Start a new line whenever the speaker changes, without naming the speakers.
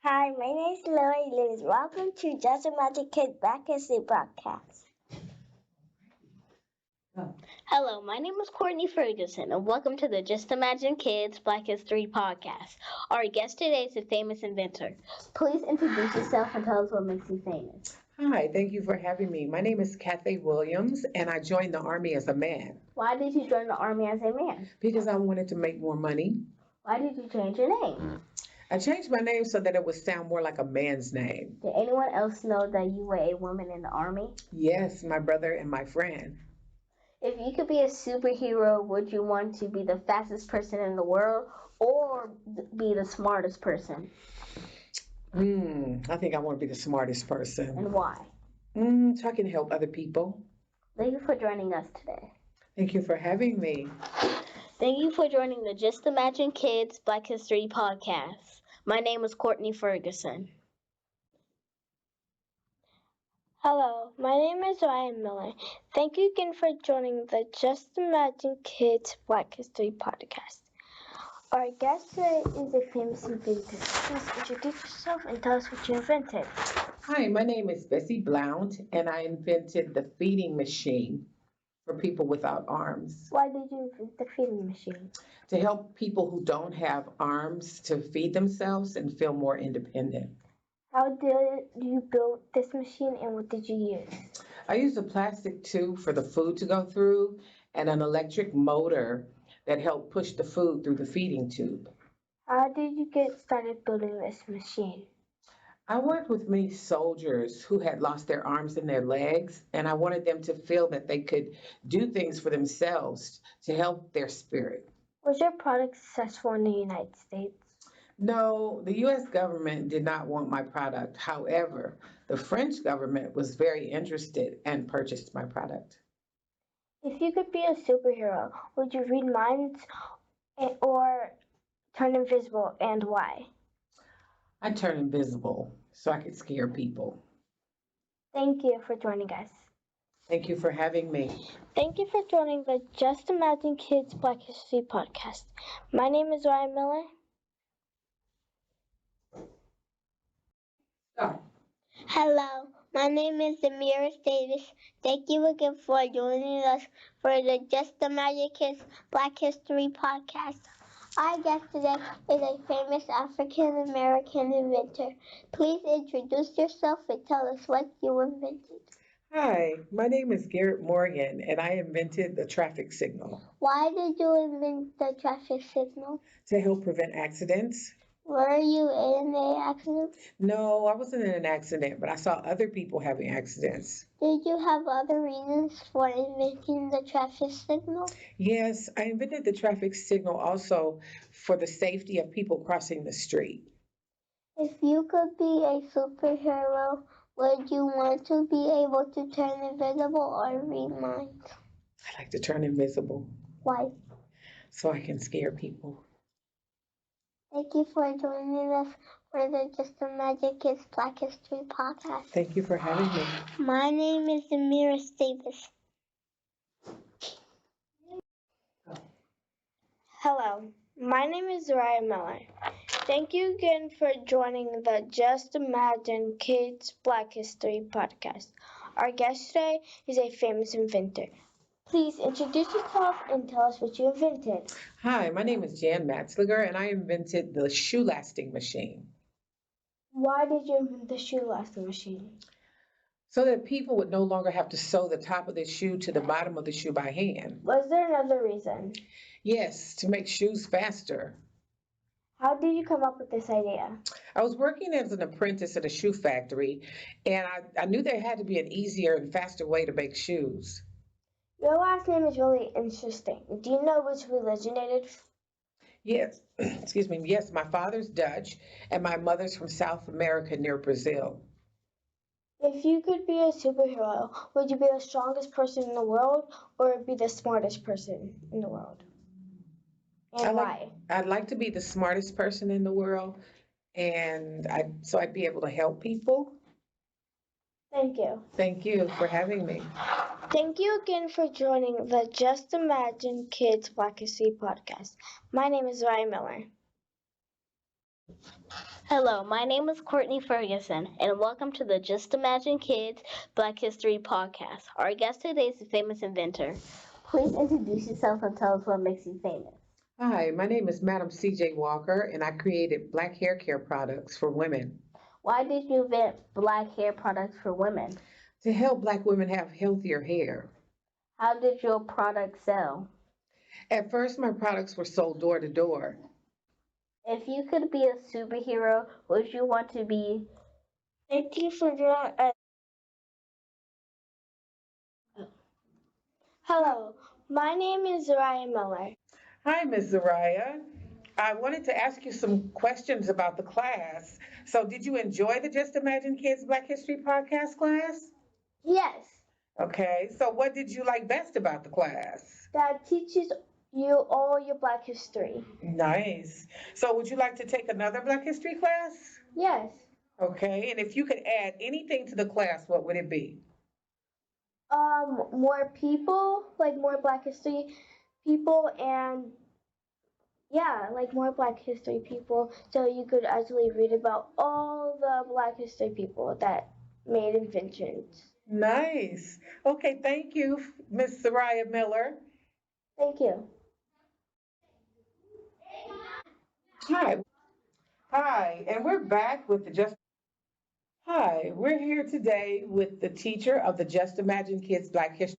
Hi, my name is Larae Lewis. Welcome to Just Imagine Kids Black History Broadcast.
Hello, my name is Courtney Fergerson, and welcome to the Just Imagine Kids Black History Podcast. Our guest today is a famous inventor. Please introduce yourself and tell us what makes you famous.
Hi, thank you for having me. My name is Kathy Williams, and I joined the Army as a man
Why did you join the Army as a man?
because I wanted to make more money.
Why did you change your name?
I changed my name so that it would sound more like a man's name.
Did anyone else know that you were a woman in the Army?
Yes, my brother and my friend.
If you could be a superhero, would you want to be the fastest person in the world or be the smartest person?
I think I want to be the smartest person.
And why?
So I can help other people.
Thank you for joining us today.
Thank you for having me.
Thank you for joining the Just Imagine Kids Black History Podcast. My name is Courtney Fergerson.
Hello, my name is Zaraiha Miller. Thank you again for joining the Just Imagine Kids Black History Podcast. Our guest today is a famous inventor. Please introduce yourself and tell us what you invented.
Hi, my name is Bessie Blount, and I invented the feeding machine for people without arms
Why did you invent the feeding machine?
to help people who don't have arms to feed themselves and feel more independent.
How did you build this machine and what did you use?
I used a plastic tube for the food to go through and an electric motor that helped push the food through the feeding tube.
How did you get started building this machine?
I worked with many soldiers who had lost their arms and their legs, and I wanted them to feel that they could do things for themselves to help their spirit.
Was your product successful in the United States?
No, the US government did not want my product. However, the French government was very interested and purchased my product.
If you could be a superhero, would you read minds or turn invisible and why?
I turned invisible so I could scare people.
Thank you for joining us.
Thank you for having me.
Thank you for joining the Just Imagine Kids Black History Podcast. My name is Zaraiha Miller.
Start.
Hello, my name is Damaris Davis. Thank you again for joining us for the Just Imagine Kids Black History Podcast. Our guest today is a famous African American inventor. Please introduce yourself and tell us what you invented.
Hi, my name is Garrett Morgan, and I invented the traffic signal
Why did you invent the traffic signal?
to help prevent accidents.
Were you in an accident?
No, I wasn't in an accident, but I saw other people having accidents.
Did you have other reasons for inventing the traffic signal?
Yes, I invented the traffic signal also for the safety of people crossing the street.
If you could be a superhero, would you want to be able to turn invisible or read minds?
I like to turn invisible
Why?
so I can scare people.
Thank you for joining us for the Just Imagine Kids Black History Podcast.
Thank you for having me.
My name is Damaris Davis. Hello, my name is Zaraiha Miller. Thank you again for joining the Just Imagine Kids Black History Podcast. Our guest today is a famous inventor. Please introduce yourself and tell us what you invented.
Hi, my name is Jan Matzliger, and I invented the shoe lasting machine
Why did you invent the shoe lasting machine?
so that people would no longer have to sew the top of the shoe to the bottom of the shoe by hand.
Was there another reason?
Yes, to make shoes faster.
How did you come up with this idea?
I was working as an apprentice at a shoe factory, and I knew there had to be an easier and faster way to make shoes.
Your last name is really interesting. Do you know which religion it is?
Yes, excuse me. Yes, my father's Dutch, and my mother's from South America near Brazil.
If you could be a superhero, would you be the strongest person in the world or be the smartest person in the world? And why?
I'd like to be the smartest person in the world, and so I'd be able to help people.
Thank you.
Thank you for having me.
Thank you again for joining the Just Imagine Kids Black History Podcast. My name is Ryan Miller.
Hello, my name is Courtney Fergerson, and welcome to the Just Imagine Kids Black History Podcast. Our guest today is a famous inventor. Please introduce yourself and tell us what makes you famous.
Hi, my name is Madam C.J. Walker, and I created black hair care products for women
Why did you invent black hair products for women?
to help black women have healthier hair.
How did your product sell?
At first, my products were sold door to door.
If you could be a superhero, would you want to be?
Thank you for joining. Hello, my name is Zaraiha Miller.
Hi, Ms. Zaraiha. I wanted to ask you some questions about the class. So, did you enjoy the Just Imagine Kids Black History podcast class?
Yes,
Okay, so what did you like best about the class?
that teaches you all your Black history.
Nice. So, would you like to take another Black History class?
Yes.
Okay, and if you could add anything to the class, what would it be?
More people, like more Black history people, and yeah, like more Black history people, so you could actually read about all the Black history people that made inventions.
Nice. Okay, thank you, Miss Zaraiha Miller.
Thank you.
Hi. Hi, and we're back with the Just Hi, we're here today with the teacher of the Just Imagine Kids Black History